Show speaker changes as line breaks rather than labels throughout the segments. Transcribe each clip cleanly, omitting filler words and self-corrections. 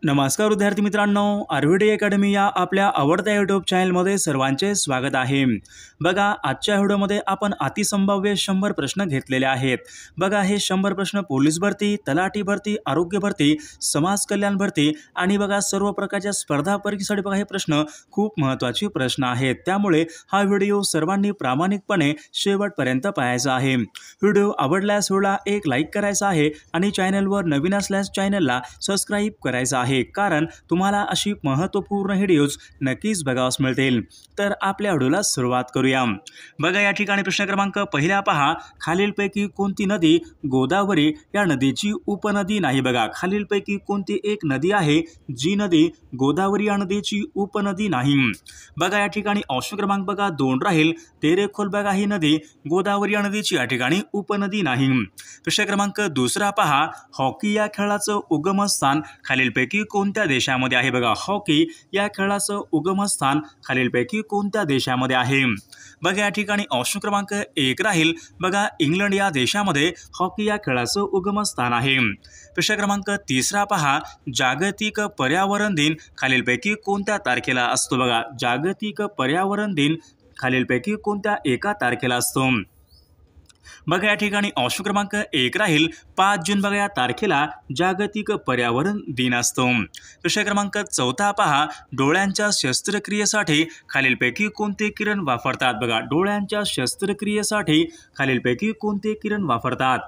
नमस्कार विद्यार्थी मित्रांनो, आरव्हीडी अकॅडमी या आपल्या आवडत्या यूट्यूब चॅनलमध्ये सर्वांचे स्वागत आहे। बघा, आजच्या व्हिडिओमध्ये आपण अतिसंभाव्य 100 प्रश्न घेतलेले आहेत। बघा, हे 100 प्रश्न पोलीस भरती, तलाठी भरती, आरोग्य भरती, समाज कल्याण भरती आणि बघा सर्व प्रकारच्या स्पर्धा परीक्षेसाठी बघा हे प्रश्न खूप महत्त्वाचे प्रश्न आहेत। त्यामुळे हा व्हिडिओ सर्वांनी प्रामाणिकपणे शेवटपर्यंत पाहायचा आहे। व्हिडिओ आवडल्यास व्हिडिओला एक लाईक करायचा आहे आणि चॅनलवर नवीन असल्यास चॅनलला सबस्क्राइब करायचं आहे, कारण तुम्हाला अशी महत्त्वपूर्ण व्हिडिओज नक्कीच बघावयास मिळतील। तर आपल्या व्हिडिओला सुरुवात करूया। बघा, या ठिकाणी प्रश्न क्रमांक पहिला पहा, खालीलपैकी कोणती नदी गोदावरी या नदीची उपनदी नाही? बघा, खालीलपैकी कोणती एक नदी आहे जी नदी गोदावरी या नदीची उपनदी नाही? बघा, या ठिकाणी ऑप्शन क्रमांक बघा 2 राहील, तेरेखोल। बघा, ही नदी गोदावरी या नदीची या ठिकाणी उपनदी नाही। प्रश्न क्रमांक दुसरा पहा, हॉकी या खेळाचं उगमस्थान खालीलपैकी कोणत्या देशामध्ये आहे? बघा, हॉकी या खेळाचं उगमस्थान खालीलपैकी कोणत्या देशामध्ये आहे? बघा, या ठिकाणी ऑप्शन क्रमांक 1 राहील। बघा, इंग्लंड या देशामध्ये हॉकी या खेळाचं उगमस्थान आहे। प्रश्न क्रमांक तिसरा पहा, जागतिक पर्यावरण दिन खालीलपैकी कोणत्या तारखेला असतो? बघा, जागतिक पर्यावरण दिन खालीलपैकी कोणत्या एका तारखेला असतो? बघा, या ठिकाणी ऑप्शन क्रमांक 1 राहील, 5 जून बघा या तारखेला जागतिक पर्यावरण दिन असतो। प्रश्न क्रमांक 4 पहा, डोळ्यांच्या शस्त्रक्रियेसाठी खालीलपैकी कोणते किरण वापरतात? बघा, डोळ्यांच्या शस्त्रक्रियेसाठी खालीलपैकी कोणते किरण वापरतात?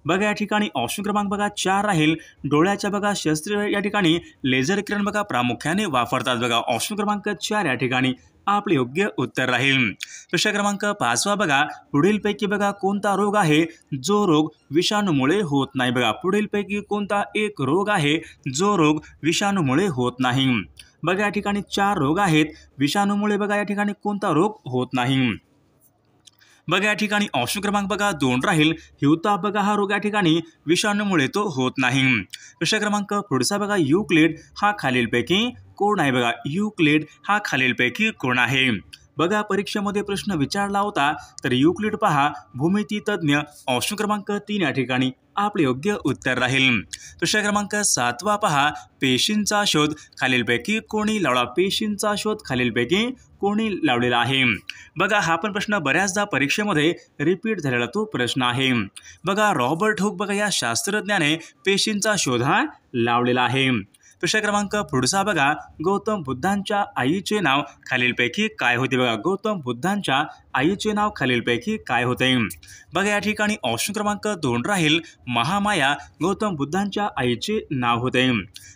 बघा, या ठिकाणी ऑप्शन क्रमांक बघा 4 राहील, डोळ्याच्या बघा शस्त्र या ठिकाणी लेझर किरण बघा प्रामुख्याने वापरतात। बघा, ऑप्शन क्रमांक 4 या ठिकाणी आपले योग्य उत्तर राहील। प्रश्न क्रमांक 5 बघा, पुढीलपैकी बघा कोणता रोग आहे जो रोग विषाणूमुळे होत नाही? बघा, पुढीलपैकी कोणता एक रोग आहे जो रोग विषाणूमुळे होत नाही? बघा, या ठिकाणी 4 रोग आहेत, विषाणूमुळे बघा या ठिकाणी कोणता रोग होत नाही? बघा, या ठिकाणी ऑप्शन क्रमांक बघा 2 राहील, हिवताप बघा हा रोग या ठिकाणी विषाणूमुळे तो होत नाही। प्रश्न क्रमांक पुढचा बघा, युक्लिड हा खालीलपैकी कोण आहे? बघा, युक्लिड हा खालीलपैकी कोण आहे? बघा, परीक्षेमध्ये प्रश्न विचारला होता, तर युक्लिड पहा भूमिती तज्ञ, ऑप्शन क्रमांक 3 या ठिकाणी आपले योग्य उत्तर राहील। प्रश्न क्रमांक 7 पहा, पेशींचा शोध खालीलपैकी कोणी लावला? पेशींचा शोध खालीलपैकी कोणी लावलेला आहे? बघा, हा पण प्रश्न बऱ्याचदा परीक्षेमध्ये रिपीट झालेला तो प्रश्न आहे। बघा, रॉबर्ट हुक बघा या शास्त्रज्ञाने पेशींचा शोध हा लावलेला आहे। प्रश्न क्रमांक पुढचा बघा, गौतम बुद्धांच्या आईचे नाव खालीलपैकी काय होते? बघा, गौतम बुद्धांच्या आईचे नाव खालीलपैकी काय होते? बघा, या ठिकाणी ऑप्शन क्रमांक 2 राहील, महामाया गौतम बुद्धांच्या आईचे नाव होते।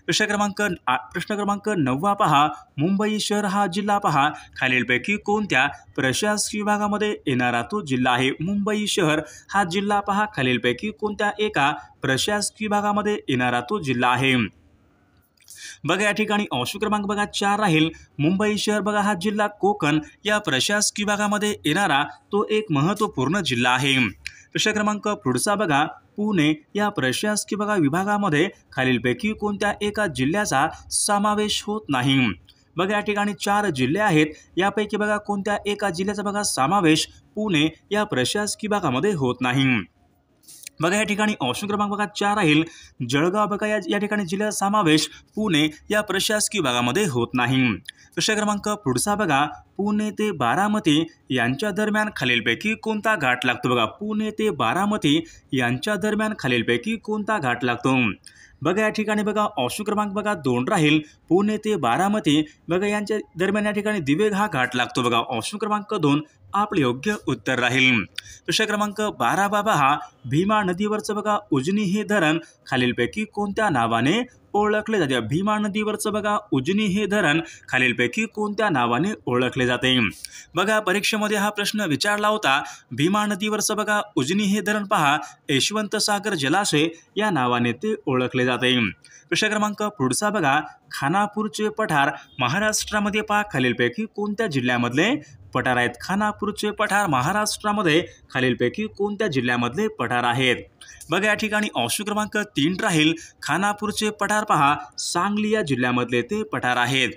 प्रश्न क्रमांक 9 पहा, मुंबई शहर हा जिल्हा पहा खालीलपैकी कोणत्या प्रशासकीय विभागामध्ये येणारा तो जिल्हा आहे? मुंबई शहर हा जिल्हा पहा खालीलपैकी कोणत्या एका प्रशासकीय विभागामध्ये येणारा तो जिल्हा आहे? बघा, या ठिकाणी ऑप्शन क्रमांक बघा 4 राहील, मुंबई शहर बघा हा जिल्हा कोकण या प्रशासकीय विभागामध्ये येणारा तो एक महत्त्वपूर्ण जिल्हा आहे। प्रश्न क्रमांक पुढचा बघा, पुणे या प्रशासकीय बघा विभागामध्ये खालीलपैकी कोणत्या एका जिल्ह्याचा समावेश होत नाही? बघा, या ठिकाणी 4 जिल्हे आहेत, यापैकी बघा कोणत्या एका जिल्ह्याचा बघा समावेश पुणे या प्रशासकीय विभागामध्ये होत नाही? बघा, या ठिकाणी ऑप्शन क्रमांक बघा 4 राहील, जळगाव बघा या ठिकाणी जिल्ह्याचा समावेश पुणे या प्रशासकीय विभागामध्ये होत नाही। प्रश्न क्रमांक पुढचा बघा, पुणे ते बारामती यांच्या दरम्यान खालीलपैकी कोणता घाट लागतो? बघा, पुणे ते बारामती यांच्या दरम्यान खालीलपैकी कोणता घाट लागतो? बघा, या ठिकाणी बघा ऑप्शन क्रमांक बघा 2 राहील, पुणे ते बारामती बघा यांच्या दरम्यान या ठिकाणी दिवेग हा घाट लागतो। बघा, ऑप्शन क्रमांक 2 आपले योग्य उत्तर राहील। प्रश्न क्रमांक 12 बाबा, हा भीमा नदीवरचं बघा उजनी हे धरण खालीलपैकी कोणत्या नावाने ओळखले जाते? भीमा नदीवरचं बघा उजनी हे धरण खालीलपैकी कोणत्या नावाने ओळखले जाते? बघा, परीक्षेमध्ये हा प्रश्न विचारला होता, भीमा नदीवरचं बघा उजनी हे धरण पहा यशवंत सागर जलाशय या नावाने ते ओळखले जाते। प्रश्न क्रमांक पुढचा बघा, खानापूरचे पठार महाराष्ट्रामध्ये पहा खालीलपैकी कोणत्या जिल्ह्यामधले पठार आहेत? खानापूरचे पठार महाराष्ट्रामध्ये खालीलपैकी कोणत्या जिल्ह्यामधले पठार आहेत? बघा, या ठिकाणी ऑप्शन क्रमांक 3 राहील, खानापूरचे पठार पहा सांगली या जिल्ह्यामधले ते पठार आहेत।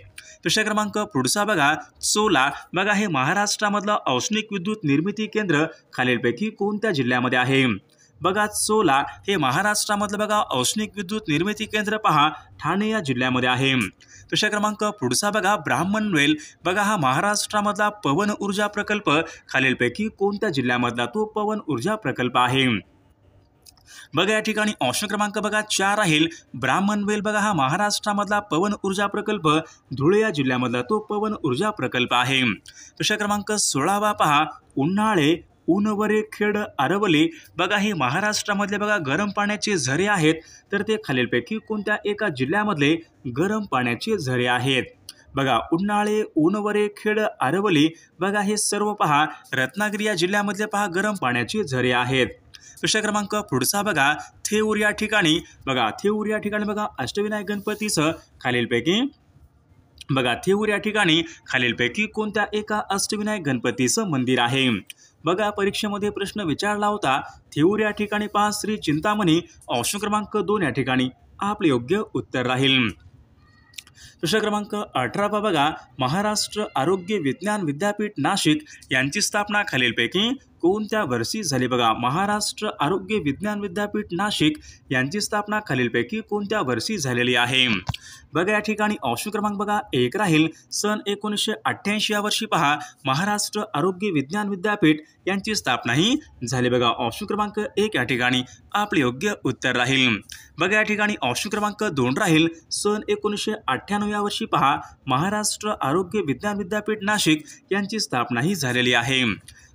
प्रश्न क्रमांक पुढचा बघा, सोला बघा हे महाराष्ट्रामधलं औष्णिक विद्युत निर्मिती केंद्र खालीलपैकी कोणत्या जिल्ह्यामध्ये आहे? बघा चोला हे महाराष्ट्रामधलं बघा औष्णिक विद्युत निर्मिती केंद्र पहा ठाणे या जिल्ह्यामध्ये आहे। प्रश्न क्रमांक पुढचा बघा ब्राह्मणवेल बघा हा महाराष्ट्रामधला पवन ऊर्जा प्रकल्प खालीलपैकी कोणत्या जिल्ह्यामधला तो पवन ऊर्जा प्रकल्प आहे। बघा या ठिकाणी ऑप्शन क्रमांक बघा 4 राहील ब्राह्मणवेल बघा हा महाराष्ट्रामधला पवन ऊर्जा प्रकल्प धुळे या जिल्ह्यामधला तो पवन ऊर्जा प्रकल्प आहे। प्रश्न क्रमांक 16 पहा उन्हाळे उनवरे खेड आरवली बघा हे महाराष्ट्रामधले बघा गरम पाण्याचे झरे आहेत तर ते खालीलपैकी कोणत्या एका जिल्ह्यामधले गरम पाण्याचे झरे आहेत। बघा उन्हाळे उनवरे खेड आरवली बघा हे सर्व पहा रत्नागिरी या जिल्ह्यामधले पहा गरम पाण्याचे झरे आहेत। प्रश्न क्रमांक पुढचा बघा थेऊर या ठिकाणी बघा अष्टविनायक गणपतीचं खालीलपैकी कोणत्या एका अष्टविनायक गणपतीचं मंदिर आहे। बघा परीक्षेमध्ये प्रश्न विचारला होता थेऊर या ठिकाणी पहा श्री चिंतामणी ऑप्शन क्रमांक 2 या ठिकाणी आपले योग्य उत्तर राहील। प्रश्न क्रमांक 18 बघा महाराष्ट्र आरोग्य विज्ञान विद्यापीठ नाशिक यांची स्थापना खालीलपैकी कोणत्या वर्षी झाली। बघा महाराष्ट्र आरोग्य विज्ञान विद्यापीठ नाशिक यांची स्थापना खालीलपैकी कोणत्या वर्षी झालेली आहे। बघा या ठिकाणी ऑप्शन क्रमांक बघा 1 राहील सन 1988 या वर्षी पहा महाराष्ट्र आरोग्य विज्ञान विद्यापीठ यांची स्थापना ही झाली। बघा ऑप्शन क्रमांक 1 या ठिकाणी आपले योग्य उत्तर राहील। बघा या ठिकाणी ऑप्शन क्रमांक 2 राहील सन 1998 या वर्षी पहा महाराष्ट्र आरोग्य विज्ञान विद्यापीठ नाशिक यांची स्थापना ही झालेली आहे।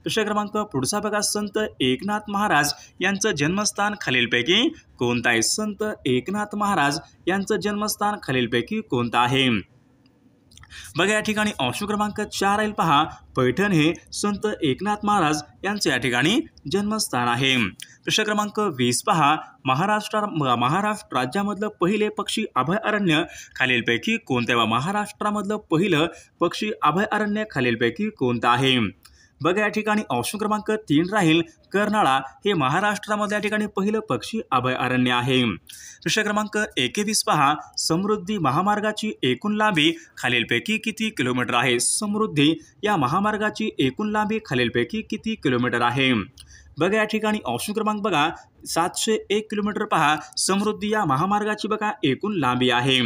प्रश्न क्रमांक पुढचा बघा संत एकनाथ महाराज यांचं जन्मस्थान खालीलपैकी कोणतं आहे। संत एकनाथ महाराज यांचं जन्मस्थान खालीलपैकी कोणतं आहे। बघा या ठिकाणी ऑप्शन क्रमांक 4 राहील पहा पैठण हे संत एकनाथ महाराज यांचे या ठिकाणी जन्मस्थान आहे। प्रश्न क्रमांक 20 पहा महाराष्ट्र राज्यामधलं पहिले पक्षी अभयारण्य खालीलपैकी कोणते व महाराष्ट्रामधलं पहिलं पक्षी अभयारण्य खालीलपैकी कोणतं आहे। बघा या ठिकाणी ऑप्शन क्रमांक 3 राहील कर्नाळा हे महाराष्ट्रामध्ये या ठिकाणी पहिलं पक्षी अभयारण्य आहे। प्रश्न क्रमांक 21 पहा समृद्धी महामार्गाची एकूण लांबी खालीलपैकी किती किलोमीटर आहे। समृद्धी या महामार्गाची एकूण लांबी खालीलपैकी किती किलोमीटर आहे। बघा या ठिकाणी ऑप्शन क्रमांक बघा 701 किलोमीटर पहा समृद्धी या महामार्गाची बघा एकूण लांबी आहे।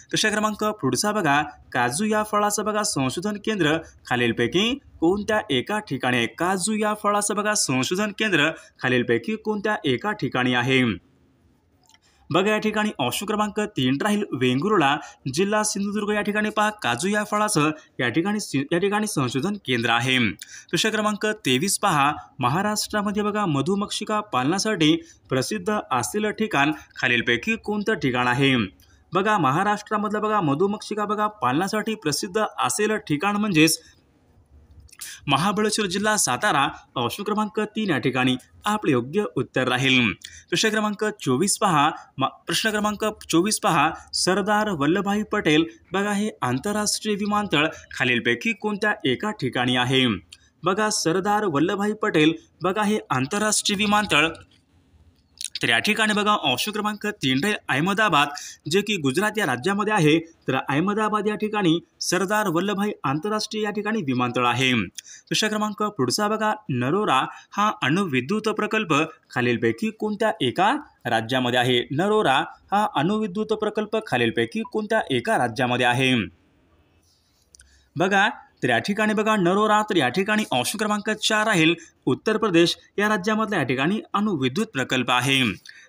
प्रश्न क्रमांक पुढचा बघा काजू या फळाचं बघा संशोधन केंद्र खालीलपैकी कोणत्या एका ठिकाणी आहे। काजू या फळाचं बघा संशोधन केंद्र खालीलपैकी कोणत्या एका ठिकाणी आहे। बघा या ठिकाणी ऑप्शन क्रमांक 3 राहील वेंगुर्ला जिल्हा सिंधुदुर्ग या ठिकाणी पहा काजू या फळाचं या ठिकाणी संशोधन केंद्र आहे। प्रश्न क्रमांक 23 पहा महाराष्ट्रामध्ये बघा मधुमक्षिका पालनासाठी प्रसिद्ध असलेलं ठिकाण खालीलपैकी कोणतं ठिकाण आहे। बघा महाराष्ट्रामधलं बघा मधुमक्षिका बघा पालनासाठी प्रसिद्ध असलेलं ठिकाण म्हणजेच महाबळेश्वर जिल्हा सातारा ऑप्शन क्रमांक 3 या ठिकाणी आपले योग्य उत्तर राहील। प्रश्न क्रमांक 24 पहा सरदार वल्लभभाई पटेल बघा हे आंतरराष्ट्रीय विमानतळ खालीलपैकी कोणत्या एका ठिकाणी आहे। बघा सरदार वल्लभभाई पटेल बघा हे आंतरराष्ट्रीय विमानतळ तर या ठिकाणी बघा ऑप्शन क्रमांक 3 राहील अहमदाबाद जे की गुजरात या राज्यामध्ये आहे तर अहमदाबाद या ठिकाणी सरदार वल्लभभाई आंतरराष्ट्रीय या ठिकाणी विमानतळ आहे। प्रश्न क्रमांक पुढचा बघा नरोरा हा अणुविद्युत प्रकल्प खालीलपैकी कोणत्या एका राज्यामध्ये आहे। नरोरा हा अणुविद्युत प्रकल्प खालीलपैकी कोणत्या एका राज्यामध्ये आहे। बघा तर या ठिकाणी बघा नरोरा तर या ठिकाणी ऑप्शन क्रमांक 4 राहील उत्तर प्रदेश या राज्यामधला या ठिकाणी अणुविद्युत प्रकल्प आहे।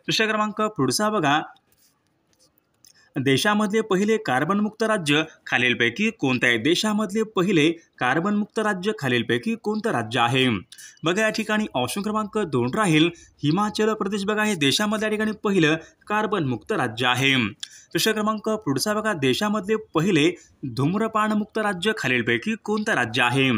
प्रश्न क्रमांक पुढचा बघा देशामधले पहिले कार्बनमुक्त राज्य खालीलपैकी कोणते आहे। देशामधले पहिले कार्बनमुक्त राज्य खालीलपैकी कोणतं राज्य आहे। बघा या ठिकाणी ऑप्शन क्रमांक 2 राहील हिमाचल प्रदेश बघा हे देशामधल्या ठिकाणी पहिलं कार्बनमुक्त राज्य आहे। प्रश्न क्रमांक पुढचा बघा देशामधले पहिले धूम्रपानमुक्त राज्य खालीलपैकी कोणतं राज्य आहे।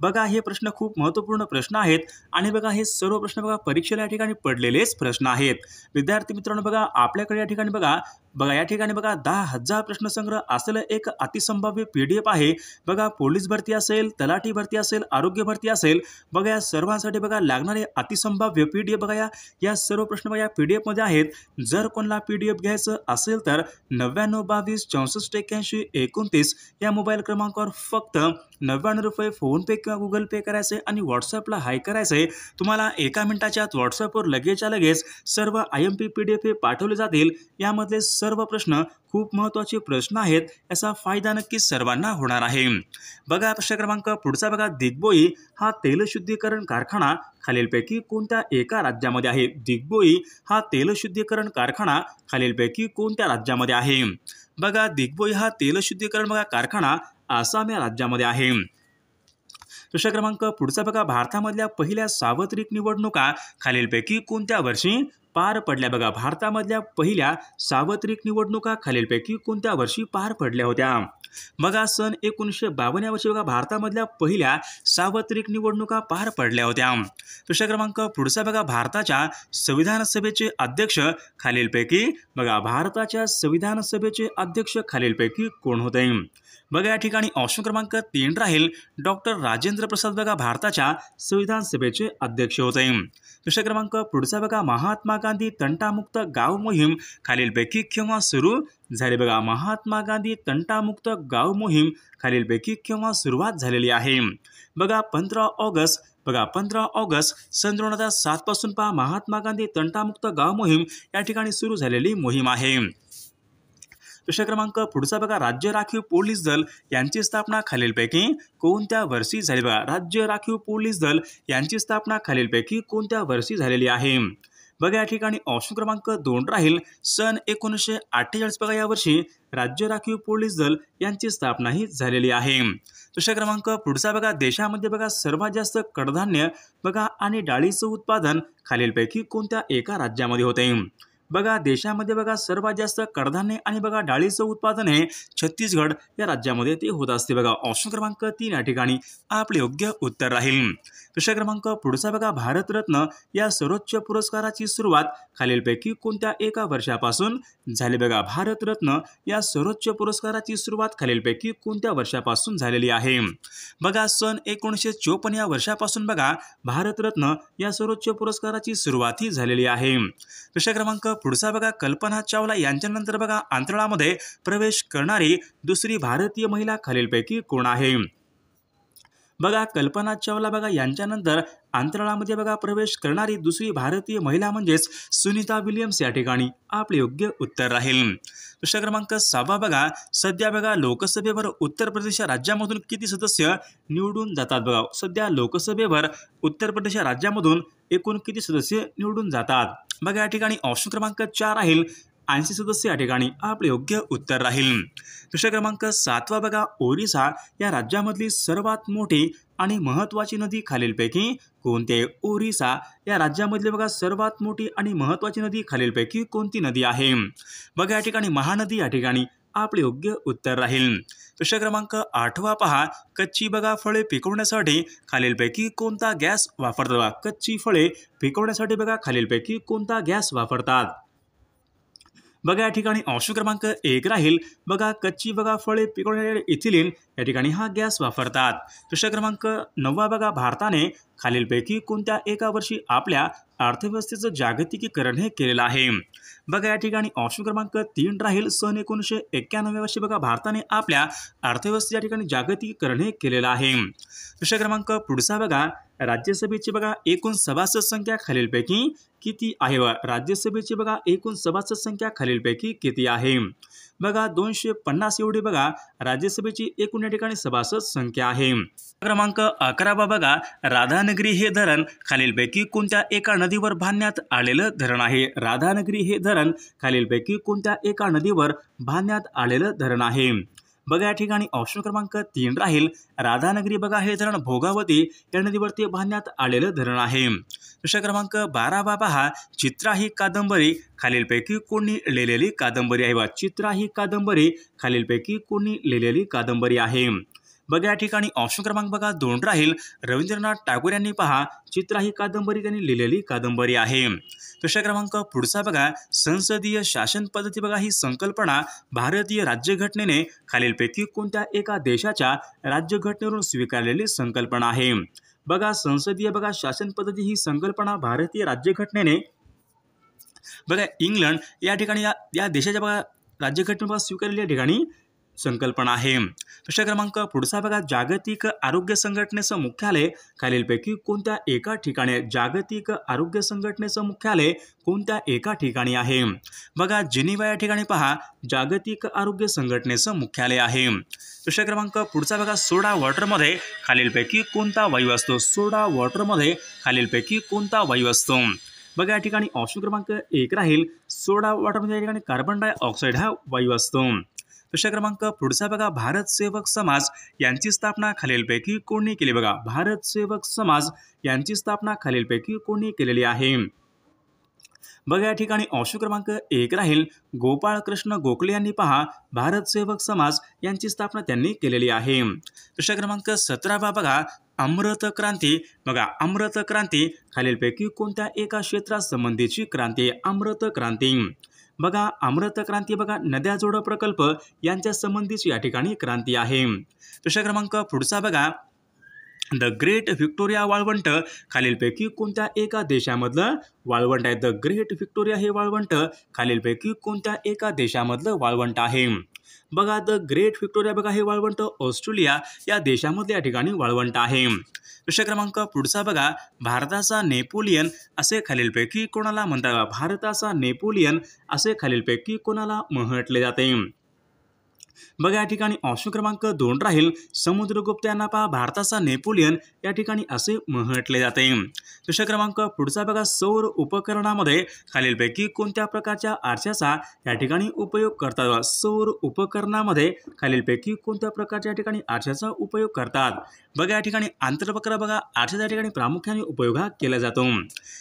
बघा हे प्रश्न खूप महत्त्वपूर्ण प्रश्न आहेत आणि बघा हे सर्व प्रश्न बघा परीक्षेला या ठिकाणी पडलेलेच प्रश्न आहेत। विद्यार्थी मित्रांनो बघा आपल्याकडे या ठिकाणी बघा बघा या ठिकाणी बघा 10,000 प्रश्नसंग्रह असलेलं एक अतिसंभाव्य PDF आहे. बघा पोलीस भरती असेल, तलाठी भरती असेल, आरोग्य भरती असेल, बघा या सर्वांसाठी बघा लागणारे अतिसंभाव्य PDF बघा या सर्व प्रश्न बघा या PDF मध्ये आहेत. जर कोणाला PDF घ्यायचं असेल तर 9922 64 81 29 या मोबाईल क्रमांकावर फक्त 99 रुपये फोनपे किंवा गुगल पे करायचे आणि व्हॉट्सअपला हाय करायचे. तुम्हाला 1 मिनिटाच्या आत व्हॉट्सअपवर लगेचच्या लगेच सर्व IMP PDF पाठवले जातील. यामधले सर्व प्रश्न खूप महत्त्वाचे प्रश्न आहेत. याचा फायदा नक्कीच सर्वांना होणार आहे. बघा प्रश्न क्रमांक पुढचा बघा, दिग्बोई हा तेलशुद्धीकरण कारखाना खालीलपैकी कोणत्या एका राज्यामध्ये आहे? दिग्बोई हा तेलशुद्धीकरण कारखाना खालीलपैकी कोणत्या राज्यामध्ये आहे? बघा दिग्बोई हा तेलशुद्धीकरण बघा कारखाना आसाम या राज्यामध्ये आहे. प्रश्न क्रमांक पुढचा बघा, भारतामधल्या पहिल्या सार्वत्रिक निवडणुका खालीलपैकी कोणत्या वर्षी पार पडल्या? बघा भारतामधल्या पहिल्या सार्वत्रिक निवडणुका खालीलपैकी कोणत्या वर्षी पार पडल्या होत्या? बघा सन 1952 या वर्षी बघा भारतामधल्या पहिल्या सार्वत्रिक निवडणुका पार पडल्या होत्या. प्रश्न क्रमांक पुढचा बघा, भारताच्या संविधान सभेचे अध्यक्ष खालीलपैकी बघा भारताच्या संविधान सभेचे अध्यक्ष खालीलपैकी कोण होते? बघा या ठिकाणी ऑप्शन क्रमांक 3 राहील डॉक्टर राजेंद्र प्रसाद बघा भारताच्या संविधान सभेचे अध्यक्ष होते. प्रश्न क्रमांक पुढचा बघा, महात्मा गांधी तंटामुक्त गाव मोहीम खालीलपैकी केव्हा सुरू झाली? बघा महात्मा गांधी तंटामुक्त गाव मोहीम खालीलपैकी केव्हा सुरुवात झालेली आहे? बघा 15 ऑगस्ट बघा 15 ऑगस्ट सन 2007 पासून पहा महात्मा गांधी तंटामुक्त गाव मोहीम या ठिकाणी सुरू झालेली मोहीम आहे. प्रश्न क्रमांक पुढचा बघा, राज्य राखीव पोलीस दल यांची स्थापना खालीलपैकी कोणत्या वर्षी झाली? बघा राज्य राखीव पोलीस दल यांची स्थापना खालीलपैकी कोणत्या वर्षी झालेली आहे? बघा या ठिकाणी ऑप्शन क्रमांक 2 राहील सन 1948 बघा या वर्षी राज्य राखीव पोलीस दल यांची स्थापना ही झालेली आहे. प्रश्न क्रमांक पुढचा बघा, देशामध्ये बघा सर्वात जास्त कडधान्य बघा आणि डाळीचं उत्पादन खालीलपैकी कोणत्या एका राज्यामध्ये होते? बघा देशामध्ये बघा सर्वात जास्त कडधान्य आणि बघा डाळीचं उत्पादन हे छत्तीसगड या राज्यामध्ये ते होत असते. बघा ऑप्शन क्रमांक 3 या ठिकाणी आपले योग्य उत्तर राहील. प्रश्न क्रमांक पुढचा बघा, भारतरत्न या सर्वोच्च पुरस्काराची सुरुवात खालीलपैकी कोणत्या एका वर्षापासून झाली? बघा भारतरत्न या सर्वोच्च पुरस्काराची सुरुवात खालीलपैकी कोणत्या वर्षापासून झालेली आहे? बघा सन 1954 या वर्षापासून बघा भारतरत्न या सर्वोच्च पुरस्काराची सुरुवात ही झालेली आहे. प्रश्न क्रमांक पुढचा बघा, कल्पना चावला यांच्यानंतर बघा अंतराळामध्ये प्रवेश करणारी दुसरी भारतीय महिला खालीलपैकी कोण आहे? बघा कल्पना चावला बघा यांच्यानंतर अंतराळामध्ये बघा प्रवेश करणारी दुसरी भारतीय महिला म्हणजेच सुनीता विलियम्स या ठिकाणी आपले योग्य उत्तर राहील. प्रश्न क्रमांक 6 बघा, सध्या बघा लोकसभेवर उत्तर प्रदेश राज्यामधून किती सदस्य निवडून जातात? बघा सध्या लोकसभेवर उत्तर प्रदेश राज्यामधून एकूण किती सदस्य निवडून जातात? बघा या ठिकाणी ऑप्शन क्रमांक 4 राहील 80 सदस्य या ठिकाणी आपले योग्य उत्तर राहील. प्रश्न क्रमांक 7 बघा, ओरिसा या राज्यामधली सर्वात मोठी आणि महत्त्वाची नदी खालीलपैकी कोणती? ओरिसा या राज्यामधली बघा सर्वात मोठी आणि महत्त्वाची नदी खालीलपैकी कोणती नदी आहे? बघा या ठिकाणी महानदी या ठिकाणी आपले योग्य उत्तर राहील. प्रश्न क्रमांक 8 पहा, कच्ची बघा फळे पिकवण्यासाठी खालीलपैकी कोणता गॅस वापरतात? कच्ची फळे पिकवण्यासाठी बघा खालीलपैकी कोणता गॅस वापरतात? बघा या ठिकाणी ऑप्शन क्रमांक 1 राहील बघा कच्ची बघा फळे पिकवण्यासाठी इथिलीन या ठिकाणी हा गॅस वापरतात. प्रश्न क्रमांक 9 बघा, भारताने खालीलपैकी कोणत्या एका वर्षी आपल्या अर्थव्यवस्थेचं जागतिकीकरण हे केलेलं आहे? बघा या ठिकाणी ऑप्शन क्रमांक 3 राहील सन 1991 वर्षी बघा भारताने आपल्या अर्थव्यवस्थेच्या ठिकाणी जागतिकीकरण हे केलेलं आहे. प्रश्न क्रमांक पुढचा बघा, राज्यसभेची बघा एकूण सभासद संख्या खालीलपैकी किती आहे? राज्यसभेची बघा एकूण सभासद संख्या खालीलपैकी किती आहे? बघा 250 एवढी बघा राज्यसभेची एकूण या ठिकाणी सभासद संख्या आहे. क्रमांक 11 बघा, राधानगरी हे धरण खालीलपैकी कोणत्या एका नदीवर बांधण्यात आलेलं धरण आहे? राधानगरी हे धरण खालीलपैकी कोणत्या एका नदीवर बांधण्यात आलेलं धरण आहे? बघा या ठिकाणी ऑप्शन क्रमांक 3 राहील राधानगरी बघा हे धरण भोगावती या नदीवरती बांधण्यात आलेलं धरण आहे. प्रश्न क्रमांक 12 पहा, चित्रा ही कादंबरी खालीलपैकी कोणी लिहिलेली कादंबरी आहे? चित्रा ही कादंबरी खालीलपैकी कोणी लिहिलेली कादंबरी आहे? बघा या ठिकाणी ऑप्शन क्रमांक बघा 2 राहील रवींद्रनाथ टागोर यांनी पहा चित्रा ही कादंबरी त्यांनी लिहिलेली कादंबरी आहे। प्रश्न क्रमांक पुढचा बघा संसदीय शासन पद्धती बघा ही संकल्पना भारतीय राज्यघटनेने खालीलपैकी कोणत्या एका देशाच्या राज्यघटनेवरून स्वीकारलेली संकल्पना आहे। बघा संसदीय बघा शासन पद्धती ही संकल्पना भारतीय राज्यघटनेने बघा इंग्लंड या ठिकाणी या देशाच्या बघा राज्यघटनेने स्वीकारलेली या ठिकाणी संकल्पना आहे। प्रश्न क्रमांक पुढचा बघा जागतिक आरोग्य संघटनेचं मुख्यालय खालीलपैकी कोणत्या एका ठिकाणी जागतिक आरोग्य संघटनेचं मुख्यालय कोणत्या एका ठिकाणी आहे। बघा जिनिव्हा या ठिकाणी पहा जागतिक आरोग्य संघटनेचं मुख्यालय आहे। प्रश्न क्रमांक पुढचा बघा सोडा वॉटरमध्ये खालीलपैकी कोणता वायू असतो। सोडा वॉटरमध्ये खालीलपैकी कोणता वायू असतो। बघा या ठिकाणी ऑप्शन क्रमांक 1 राहील सोडा वॉटरमध्ये या ठिकाणी कार्बन डायऑक्साईड हा वायू असतो। प्रश्न क्रमांक पुढचा बघा भारत सेवक समाज यांची स्थापना खालीलपैकी कोणी केली। बघा भारत सेवक समाज यांची स्थापना खालीलपैकी कोणी केलेली आहे। बघा या ठिकाणी ऑप्शन क्रमांक 1 राहील गोपाळ कृष्ण गोखले यांनी पहा भारत सेवक समाज यांची स्थापना त्यांनी केलेली आहे। प्रश्न क्रमांक 17 बघा अमृत क्रांती बघा अमृत क्रांती खालीलपैकी कोणत्या एका क्षेत्रासंबंधीची क्रांती अमृत क्रांती। बघा अमृत क्रांती बघा नद्या जोड प्रकल्प यांच्या संबंधीची या ठिकाणी क्रांती आहे। प्रश्न क्रमांक पुढचा बघा द ग्रेट व्हिक्टोरिया वाळवंट खालीलपैकी कोणत्या एका देशामधलं वाळवंट आहे। द ग्रेट व्हिक्टोरिया हे वाळवंट खालीलपैकी कोणत्या एका देशामधलं वाळवंट आहे। बघा द ग्रेट व्हिक्टोरिया बघा हे वाळवंट ऑस्ट्रेलिया या देशामध्ये या ठिकाणी वाळवंट आहे। प्रश्न क्रमांक पुढचा बघा भारताचा नेपोलियन असे खालीलपैकी कोणाला म्हणतात। भारताचा नेपोलियन असे खालीलपैकी कोणाला म्हटले जाते। बघा या ठिकाणी ऑप्शन क्रमांक 2 राहील समुद्रगुप्त यांना पहा भारताचा नेपोलियन या ठिकाणी असे म्हटले जाते। प्रश्न क्रमांक पुढचा बघा सौर उपकरणामध्ये खालीलपैकी कोणत्या प्रकारच्या आरशाचा या ठिकाणी उपयोग करतात। सौर उपकरणामध्ये खालीलपैकी कोणत्या प्रकारच्या या ठिकाणी आरशाचा उपयोग करतात। बघा या ठिकाणी आंतरवक्र बघा आरशाचा या ठिकाणी प्रामुख्याने उपयोग केला जातो।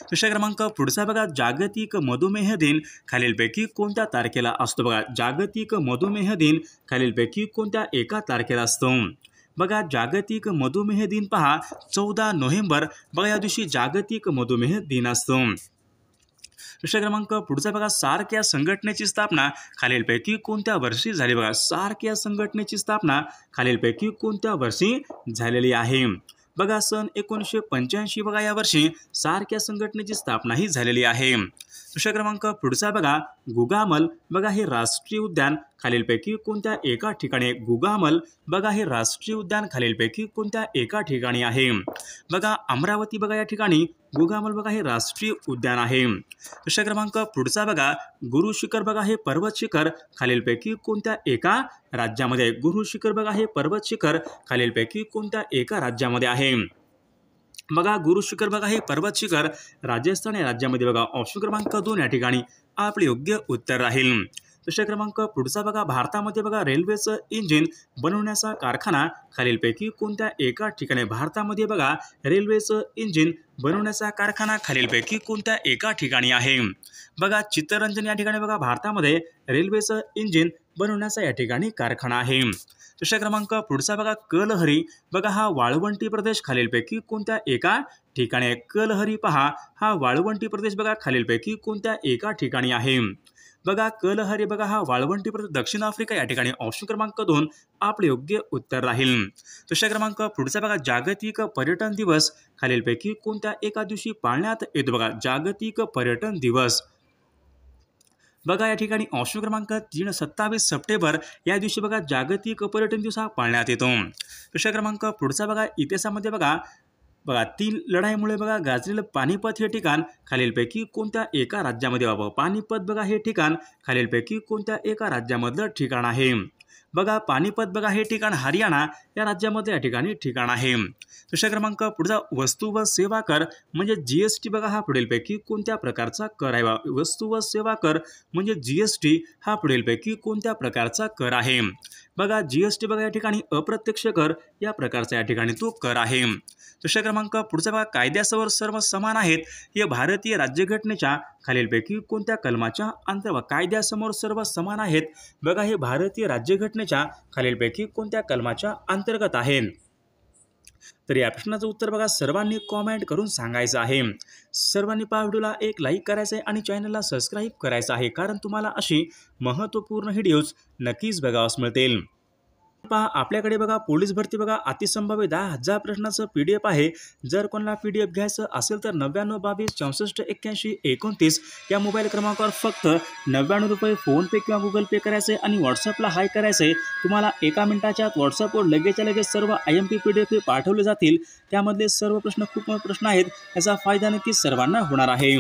प्रश्न क्रमांक पुढचा बघा जागतिक मधुमेह दिन खालीलपैकी कोणत्या तारखेला असतो। बघा जागतिक मधुमेह दिन खालीलपैकी कोणत्या एका तारखेला असतो। बघा जागतिक मधुमेह दिन पहा 14 नोव्हेंबर बघा या दिवशी जागतिक मधुमेह दिन असतो। प्रश्न क्रमांक पुढचा बघा सार्क या संघटनेची स्थापना खालीलपैकी कोणत्या वर्षी झाली। बघा सार्क या संघटनेची स्थापना खालीलपैकी कोणत्या वर्षी झालेली आहे। बघा सन 1985 बघा या वर्षी सार्क या संघटनेची स्थापना ही झालेली आहे। प्रश्न क्रमांक पुढचा बघा गुगामल बघा हे राष्ट्रीय उद्यान खालीलपैकी कोणत्या एका ठिकाणी। गुगामल बघा हे राष्ट्रीय उद्यान खालीलपैकी कोणत्या एका ठिकाणी आहे। बघा अमरावती बघा या ठिकाणी गुगामल बघा हे राष्ट्रीय उद्यान आहे। प्रश्न क्रमांक पुढचा बघा गुरु शिखर बघा हे पर्वत शिखर खालीलपैकी कोणत्या एका राज्यामध्ये। गुरु शिखर बघा हे पर्वत शिखर खालीलपैकी कोणत्या एका राज्यामध्ये आहे। बघा गुरु शिखर बघा हे पर्वत शिखर राजस्थान या राज्यामध्ये बघा ऑप्शन क्रमांक 2 या ठिकाणी आपले योग्य उत्तर राहील। प्रश्न क्रमांक पुढचा बघा भारतामध्ये बघा रेल्वेचं इंजिन बनवण्याचा कारखाना खालीलपैकी कोणत्या एका ठिकाणी। भारतामध्ये बघा रेल्वेचं इंजिन बनवण्याचा कारखाना खालीलपैकी कोणत्या एका ठिकाणी आहे। बघा चित्तरंजन या ठिकाणी बघा भारतामध्ये रेल्वेचं इंजिन बनवण्याचा या ठिकाणी कारखाना आहे। प्रश्न क्रमांक पुढचा बघा कलहरी बघा हा वाळवंटी प्रदेश खालीलपैकी कोणत्या एका ठिकाणी आहे। कलहरी पहा हा वाळवंटी प्रदेश बघा खालीलपैकी कोणत्या एका ठिकाणी आहे। बघा कलहरी बघा हा वाळवंटी प्रदेश दक्षिण आफ्रिका या ठिकाणी ऑप्शन क्रमांक 2 आपले योग्य उत्तर राहील। प्रश्न क्रमांक पुढचा बघा जागतिक पर्यटन दिवस खालीलपैकी कोणत्या एका दिवशी पाळण्यात येतो। बघा जागतिक पर्यटन दिवस बघा या ठिकाणी ऑप्शन क्रमांक 3 27 सप्टेंबर या दिवशी बघा जागतिक पर्यटन दिवस हा पाळण्यात येतो। प्रश्न क्रमांक पुढचा बघा इतिहासामध्ये बघा 3 लढाईमुळे बघा गाजलेलं पानिपत हे ठिकाण खालीलपैकी कोणत्या एका राज्यामध्ये व्हावं। पानिपत बघा हे ठिकाण खालीलपैकी कोणत्या एका राज्यामधलं ठिकाण आहे। बघा पानिपत बघा हे ठिकाण हरियाणा या राज्यामध्ये या ठिकाणी ठिकाण आहे। प्रश्न क्रमांक पुढचा वस्तू व सेवा कर म्हणजे जीएसटी बघा हा पुढीलपैकी कोणत्या प्रकारचा कर आहे। वस्तू व सेवा कर म्हणजे जीएसटी हा पुढीलपैकी कोणत्या प्रकारचा कर आहे। बघा GST बघा या ठिकाणी अप्रत्यक्ष कर या प्रकारचा या ठिकाणी तो कर आहे। दुसरा क्रमांक पुढचा बघा, कायद्यासमोर सर्व समान आहेत हे भारतीय राज्यघटनेच्या खालीलपैकी कोणत्या कलमाच्या अंतर्गत, कायद्यासमोर सर्व समान आहेत बघा हे भारतीय राज्यघटनेच्या खालीलपैकी कोणत्या कलमाच्या अंतर्गत आहे। तर या प्रश्नाचं उत्तर बघा सर्वांनी कॉमेंट करून सांगायचं आहे। सर्वांनी व्हिडिओला एक लाईक करायचं आहे आणि चॅनलला सबस्क्राईब करायचं आहे, कारण तुम्हाला अशी महत्त्वपूर्ण व्हिडिओज नक्कीच बघावयास मिळतील। पहा आपल्याकडे बघा पोलीस भरती बघा अतिसंभाव्य 10,000 प्रश्नाचं PDF आहे। जर कोणाला PDF घ्यायचं असेल तर 9922648129 या मोबाईल क्रमांकावर फक्त 99 रुपये फोनपे किंवा गुगल पे करायचे आणि व्हॉट्सअपला हाय करायचे। तुम्हाला 1 मिनिटाच्या आत व्हॉट्सअपवर लगेचच्या लगेच सर्व IMP PDF पाठवले जातील। त्यामधले सर्व प्रश्न खूप प्रश्न आहेत, याचा फायदा नक्कीच सर्वांना होणार आहे।